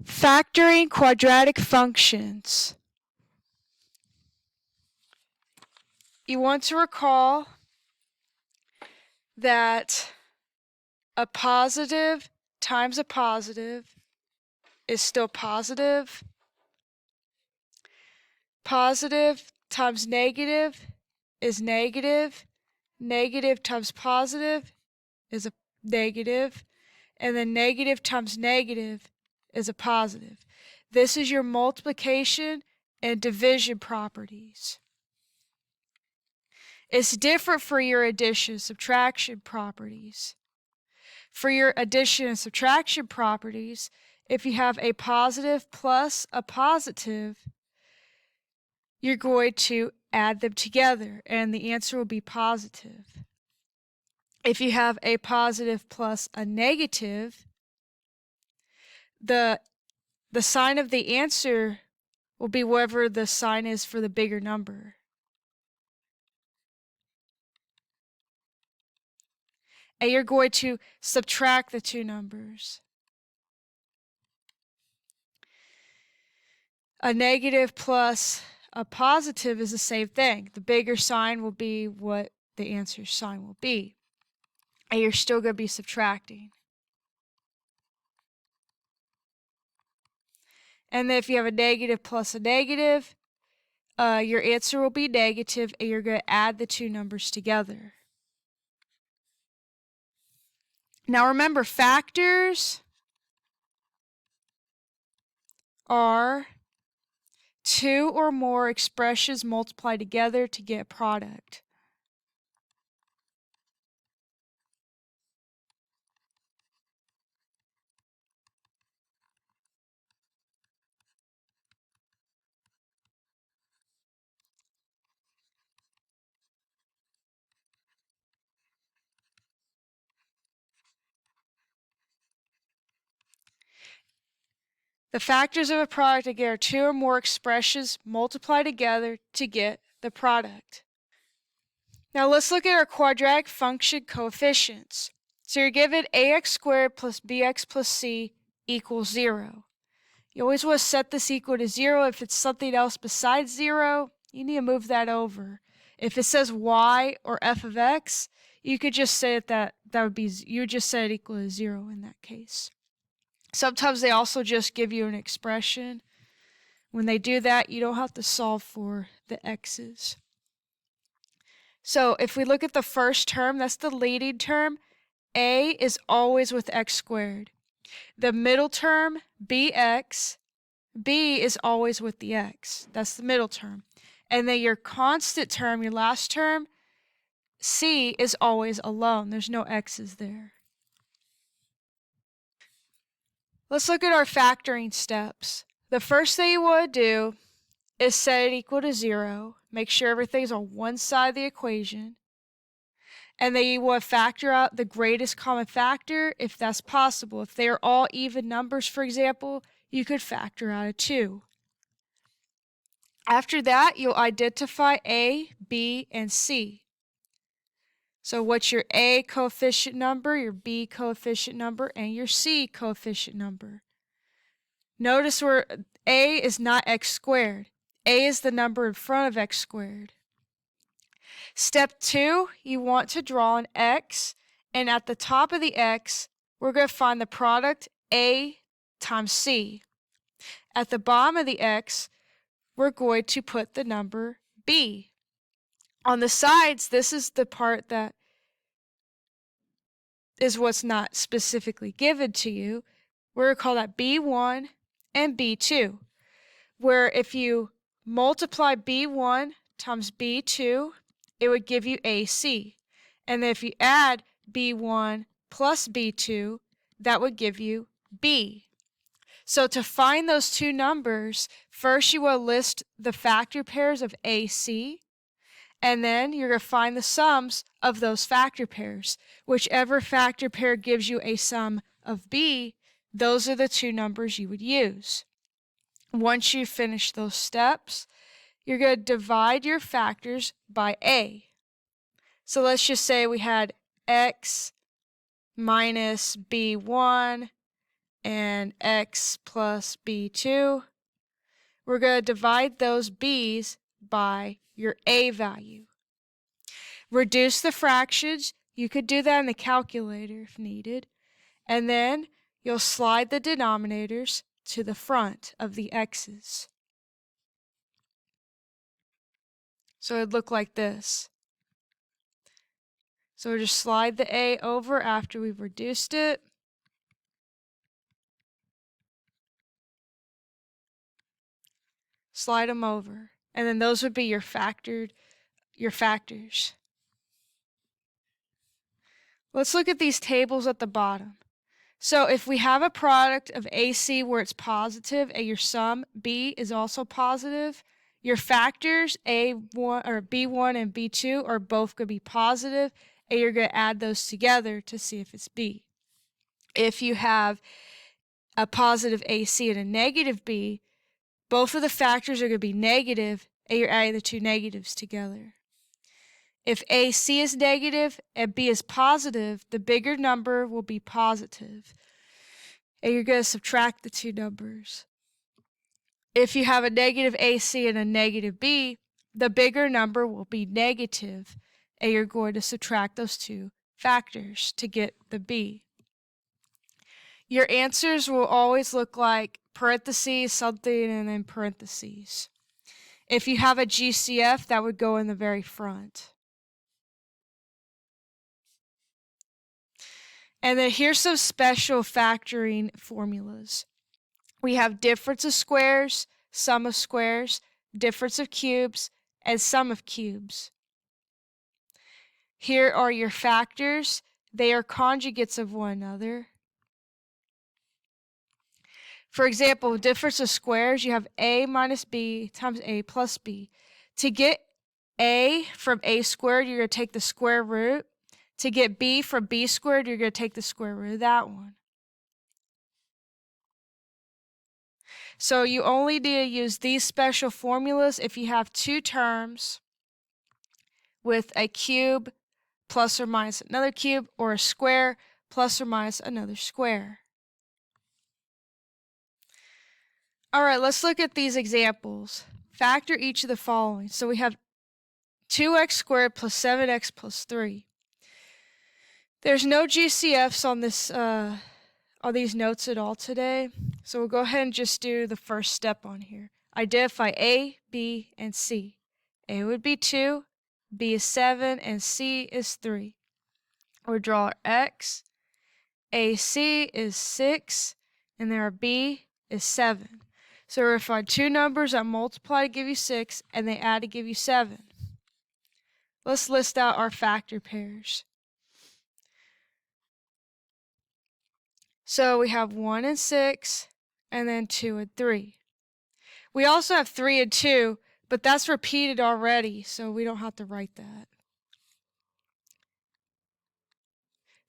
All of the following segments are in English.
Factoring quadratic functions. You want to recall that a positive times a positive is still positive. Positive times negative is negative. Negative times positive is a negative. And then negative times negative is a positive. This is your multiplication and division properties. It's different for your addition and subtraction properties. For your addition and subtraction properties, if you have a positive plus a positive, you're going to add them together and the answer will be positive. If you have a positive plus a negative, the sign of the answer will be whatever the sign is for the bigger number. And you're going to subtract the two numbers. A negative plus a positive is the same thing. The bigger sign will be what the answer sign will be. And you're still going to be subtracting. And then if you have a negative plus a negative, your answer will be negative, and you're going to add the two numbers together. Now remember, factors are two or more expressions multiplied together to get a product. The factors of a product again are two or more expressions multiplied together to get the product. Now let's look at our quadratic function coefficients. So you're given ax squared plus bx plus c equals 0. You always want to set this equal to 0. If it's something else besides 0, you need to move that over. If it says y or f of x, you could just say that would be, you would just set it equal to 0 in that case. Sometimes they also just give you an expression. When they do that, you don't have to solve for the x's. So if we look at the first term, that's the leading term. A is always with x squared. The middle term, bx, b is always with the x. That's the middle term. And then your constant term, your last term, c is always alone. There's no x's there. Let's look at our factoring steps. The first thing you want to do is set it equal to 0. Make sure everything's on one side of the equation. And then you want to factor out the greatest common factor if that's possible. If they are all even numbers, for example, you could factor out a 2. After that, you'll identify A, B, and C. So what's your A coefficient number, your B coefficient number, and your C coefficient number? Notice where A is not x squared. A is the number in front of x squared. Step 2, you want to draw an x, and at the top of the x, we're going to find the product A times C. At the bottom of the x, we're going to put the number B. On the sides, this is the part that is what's not specifically given to you. We're going to call that B1 and B2, where if you multiply B1 times B2, it would give you AC. And then if you add B1 plus B2, that would give you B. So to find those two numbers, first you will list the factor pairs of AC, and then you're going to find the sums of those factor pairs. Whichever factor pair gives you a sum of B, those are the two numbers you would use. Once you finish those steps, you're going to divide your factors by A. So let's just say we had x minus B1 and x plus b2. We're going to divide those b's by your a value. Reduce the fractions. You could do that in the calculator if needed. And then you'll slide the denominators to the front of the x's. So it'd look like this. So we'll just slide the a over after we've reduced it. Slide them over. And then those would be your factors. Let's look at these tables at the bottom. So if we have a product of AC where it's positive and your sum B is also positive, your factors A1 or B1 and B2 are both going to be positive, and you're going to add those together to see if it's B. If you have a positive AC and a negative B, both of the factors are going to be negative, and you're adding the two negatives together. If AC is negative and B is positive, the bigger number will be positive, and you're going to subtract the two numbers. If you have a negative AC and a negative B, the bigger number will be negative, and you're going to subtract those two factors to get the B. Your answers will always look like parentheses, something, and then parentheses. If you have a GCF, that would go in the very front. And then here's some special factoring formulas. We have difference of squares, sum of squares, difference of cubes, and sum of cubes. Here are your factors. They are conjugates of one another. For example, difference of squares, you have a minus b times a plus b. To get a from a squared, you're going to take the square root. To get b from b squared, you're going to take the square root of that one. So you only need to use these special formulas if you have two terms with a cube plus or minus another cube, or a square plus or minus another square. All right, let's look at these examples. Factor each of the following. So we have 2x squared plus 7x plus 3. There's no GCFs on these notes at all today, so we'll go ahead and just do the first step on here. Identify A, B, and C. A would be 2, B is 7, and C is 3. We'll draw our X. AC is 6, and then our B is 7. So we're going to find two numbers that multiply to give you 6, and they add to give you 7. Let's list out our factor pairs. So we have 1 and 6, and then 2 and 3. We also have 3 and 2, but that's repeated already, so we don't have to write that.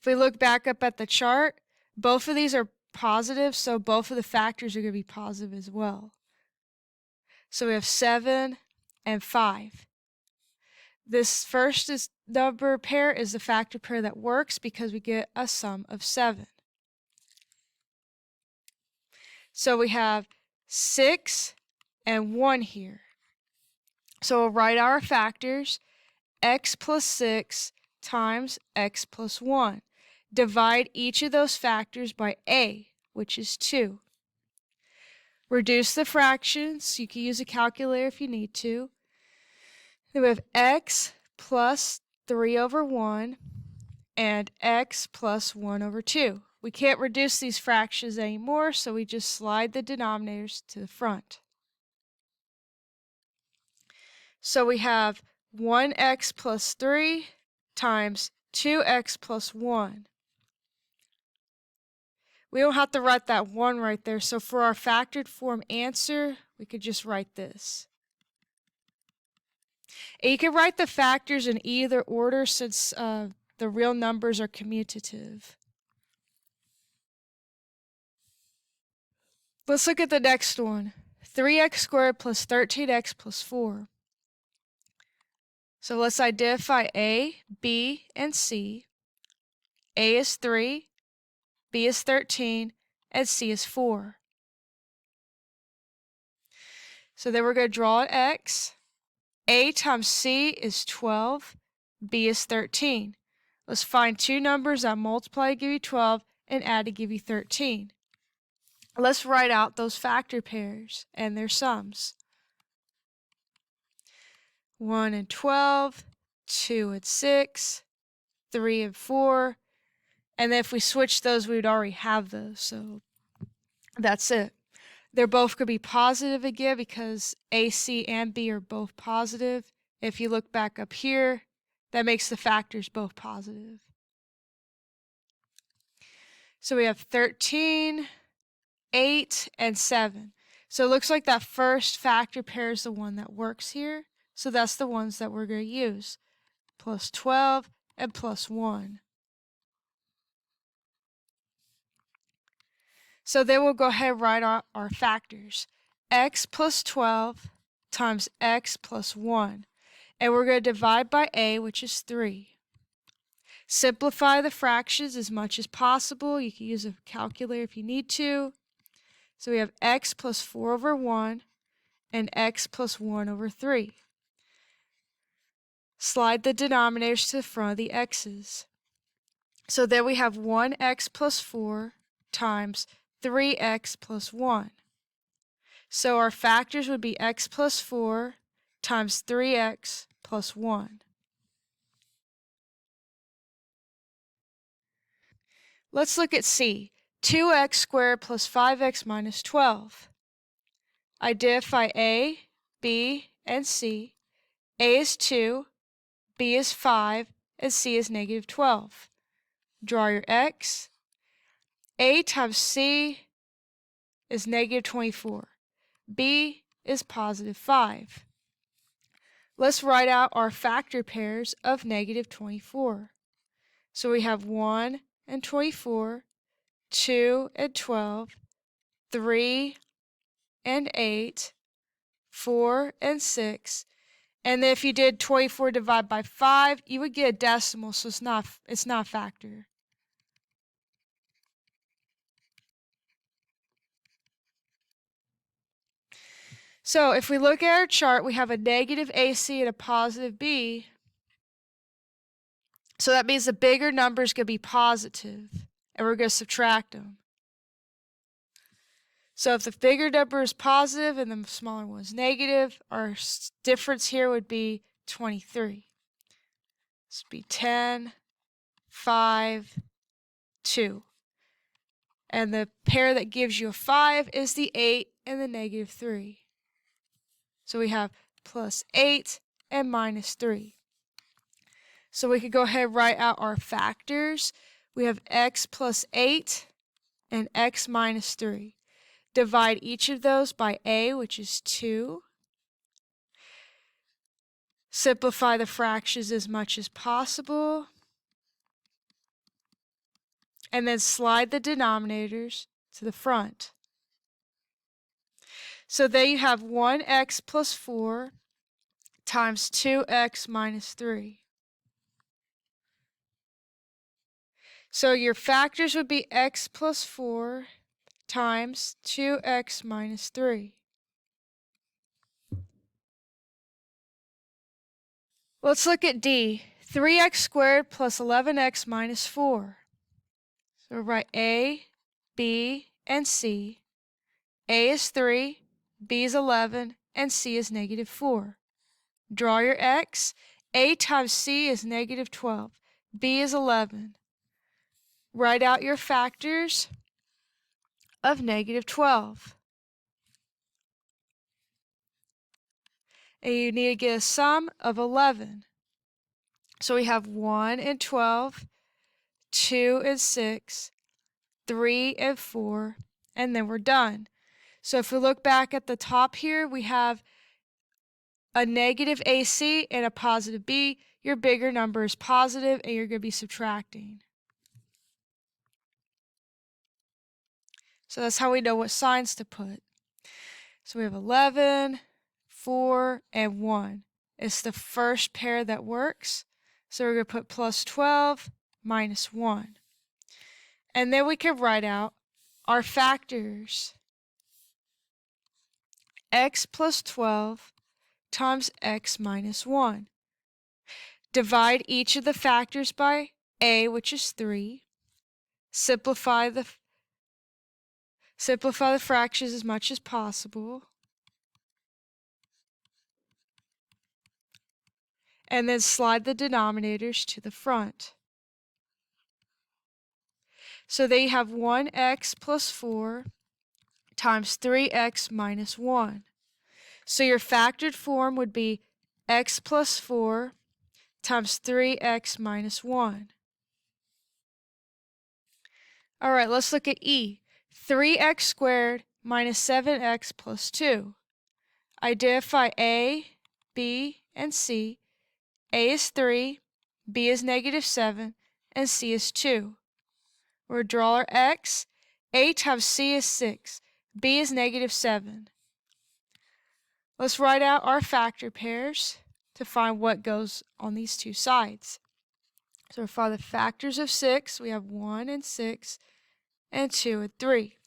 If we look back up at the chart, both of these are positive, so both of the factors are going to be positive as well. So we have 7 and 5. This first number pair is the factor pair that works because we get a sum of 7. So we have 6 and 1 here. So we'll write our factors, x plus 6 times x plus 1. Divide each of those factors by a, which is 2. Reduce the fractions. You can use a calculator if you need to. Then we have x plus 3 over 1 and x plus 1 over 2. We can't reduce these fractions anymore, so we just slide the denominators to the front. So we have 1x plus 3 times 2x plus 1. We don't have to write that 1 right there, so for our factored form answer, we could just write this. And you can write the factors in either order since the real numbers are commutative. Let's look at the next one. 3x squared plus 13x plus 4. So let's identify A, B, and C. A is 3, B is 13, and C is 4. So then we're going to draw an X. A times C is 12, B is 13. Let's find two numbers that multiply to give you 12 and add to give you 13. Let's write out those factor pairs and their sums. 1 and 12, 2 and 6, 3 and 4, and then if we switch those, we would already have those, so that's it. They're both going to be positive again because A, C, and B are both positive. If you look back up here, that makes the factors both positive. So we have 13, 8, and 7. So it looks like that first factor pair is the one that works here. So that's the ones that we're going to use. Plus 12 and plus 1. So then we'll go ahead and write our factors. X plus 12 times x plus 1. And we're going to divide by a, which is 3. Simplify the fractions as much as possible. You can use a calculator if you need to. So we have x plus 4 over 1 and x plus 1 over 3. Slide the denominators to the front of the x's. So then we have 1x plus 4 times 3x plus 1. So our factors would be x plus 4 times 3x plus 1. Let's look at C. 2x squared plus 5x minus 12. Identify A, B, and C. A is 2, B is 5, and C is negative 12. Draw your x. A times C is negative 24. B is positive 5. Let's write out our factor pairs of negative 24. So we have 1 and 24, 2 and 12, 3 and 8, 4 and 6. And then if you did 24 divided by 5, you would get a decimal, so it's not a factor. So if we look at our chart, we have a negative AC and a positive B. So that means the bigger number is going to be positive, and we're going to subtract them. So if the bigger number is positive and the smaller one is negative, our difference here would be 23. This would be 10, 5, 2. And the pair that gives you a 5 is the 8 and the negative 3. So we have plus 8 and minus 3. So we could go ahead and write out our factors. We have x plus 8 and x minus 3. Divide each of those by a, which is 2. Simplify the fractions as much as possible. And then slide the denominators to the front. So there you have 1x plus 4 times 2x minus 3. So your factors would be x plus 4 times 2x minus 3. Let's look at D. 3x squared plus 11x minus 4. So write A, B, and C. A is 3, B is 11, and C is negative 4. Draw your x. A times C is negative 12. B is 11. Write out your factors of negative 12. And you need to get a sum of 11. So we have 1 and 12, 2 and 6, 3 and 4, and then we're done. So if we look back at the top here, we have a negative AC and a positive B. Your bigger number is positive, and you're going to be subtracting. So that's how we know what signs to put. So we have 11, 4, and 1. It's the first pair that works. So we're going to put plus 12 minus 1. And then we can write out our factors. X plus 12 times x minus 1. Divide each of the factors by a, which is 3. Simplify the fractions as much as possible. And then slide the denominators to the front. So there you have 1x plus 4 times 3x minus 1. So your factored form would be x plus 4 times 3x minus 1. All right, let's look at E. 3x squared minus 7x plus 2. Identify A, B, and C. A is 3, B is negative 7, and C is 2. We'll draw our x. A times C is 6. B is negative 7. Let's write out our factor pairs to find what goes on these two sides. So for the factors of 6, we have 1 and 6, and 2 and 3.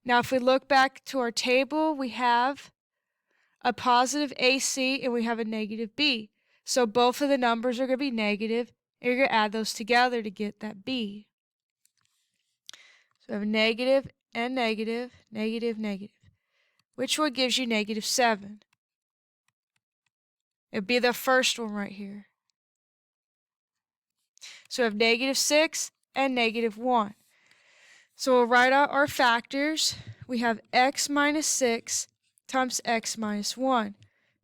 Now if we look back to our table, we have a positive AC and we have a negative B. So both of the numbers are going to be negative, and you're going to add those together to get that B. So we have negative and negative, negative, negative. Which one gives you negative 7? It would be the first one right here. So we have negative 6 and negative 1. So we'll write out our factors. We have x minus 6 times x minus 1.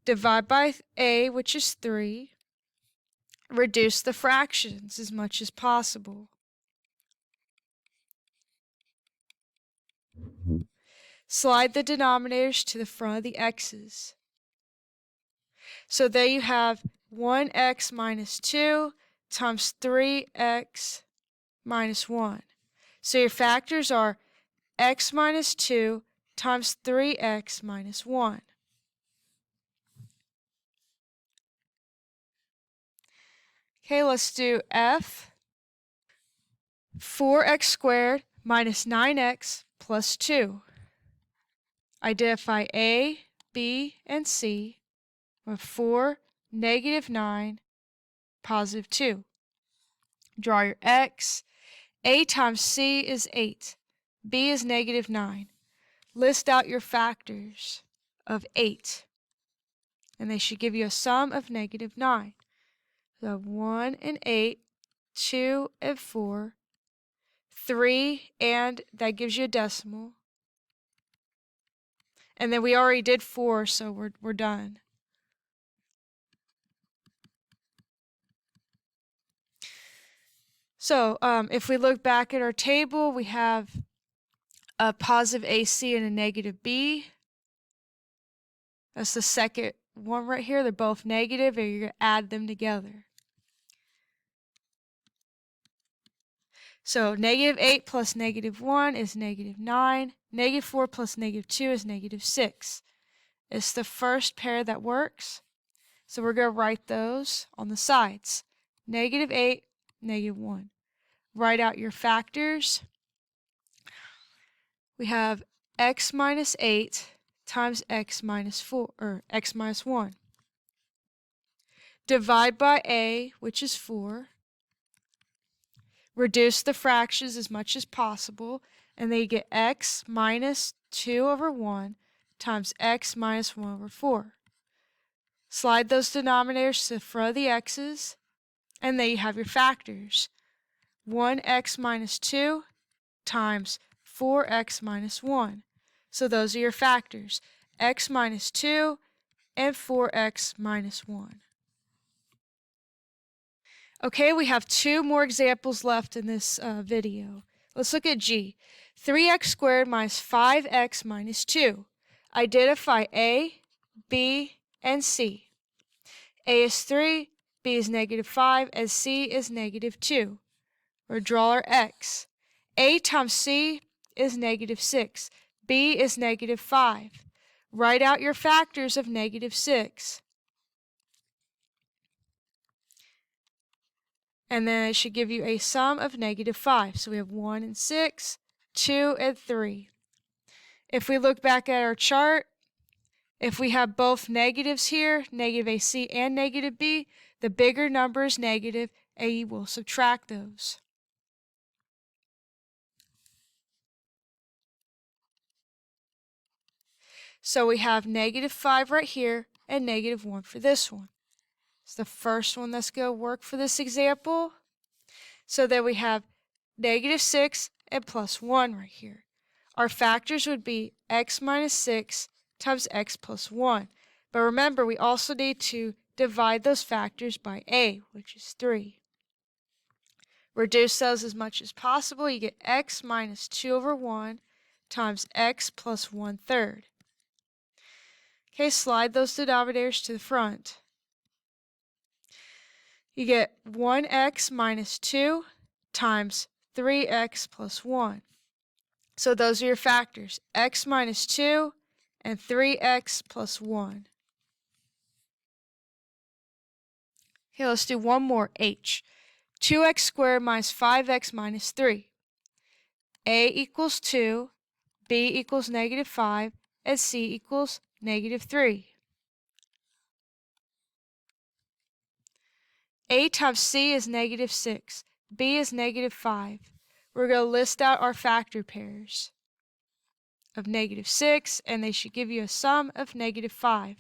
Divide by a, which is 3. Reduce the fractions as much as possible. Slide the denominators to the front of the x's. So there you have 1x minus 2 times 3x minus 1. So your factors are x minus 2 times 3x minus 1. Okay, let's do F. 4x squared minus 9x plus 2. Identify A, B, and C with 4, negative 9, positive 2. Draw your x. A times C is 8. B is negative 9. List out your factors of 8. And they should give you a sum of negative 9. So 1 and 8, 2 and 4, 3, and that gives you a decimal. And then we already did 4, so we're done. So if we look back at our table, we have a positive AC and a negative B. That's the second one right here. They're both negative, and you're going to add them together. So negative 8 plus negative 1 is negative 9. Negative 4 plus negative 2 is negative 6. It's the first pair that works. So we're going to write those on the sides. Negative 8, negative 1. Write out your factors. We have x minus 8 times x minus 4, or x minus 1. Divide by a, which is 4. Reduce the fractions as much as possible, and then you get x minus 2 over 1 times x minus 1 over 4. Slide those denominators to the front of the x's, and then you have your factors. 1x minus 2 times 4x minus 1. So those are your factors, x minus 2 and 4x minus 1. Okay, we have 2 more examples left in this video. Let's look at G. 3x squared minus 5x minus 2. Identify A, B, and C. A is 3, B is negative 5, and C is negative 2. Or draw our x. A times C is negative 6. B is negative 5. Write out your factors of negative 6. And then it should give you a sum of negative 5. So we have 1 and 6, 2, and 3. If we look back at our chart, if we have both negatives here, negative AC and negative B, the bigger number is negative, and you will subtract those. So we have negative 5 right here and negative 1 for this one. It's the first one that's going to work for this example. So then we have negative 6 and plus 1 right here. Our factors would be x minus 6 times x plus 1. But remember, we also need to divide those factors by a, which is 3. Reduce those as much as possible. You get x minus 2 over 1 times x plus 1/3. Okay, slide those denominators to the front. You get 1x minus 2 times 3x plus 1. So those are your factors, x minus 2 and 3x plus 1. Okay, let's do one more, h. 2x squared minus 5x minus 3. A equals 2, B equals negative 5, and C equals negative 3. A times C is negative 6. B is negative 5. We're going to list out our factor pairs of negative 6, and they should give you a sum of negative 5.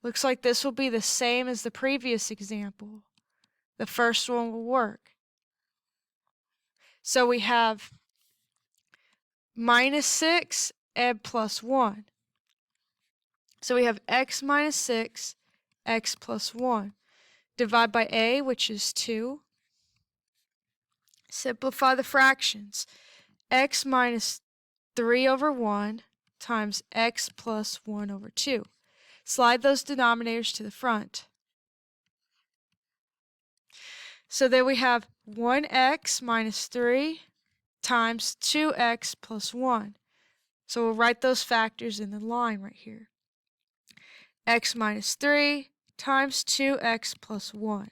Looks like this will be the same as the previous example. The first one will work. So we have minus 6 and plus 1. So we have x minus 6, x plus 1. Divide by a, which is 2. Simplify the fractions. X minus 3 over 1 times x plus 1 over 2. Slide those denominators to the front. So then we have 1x minus 3 times 2x plus 1. So we'll write those factors in the line right here. X minus 3 times 2x plus 1.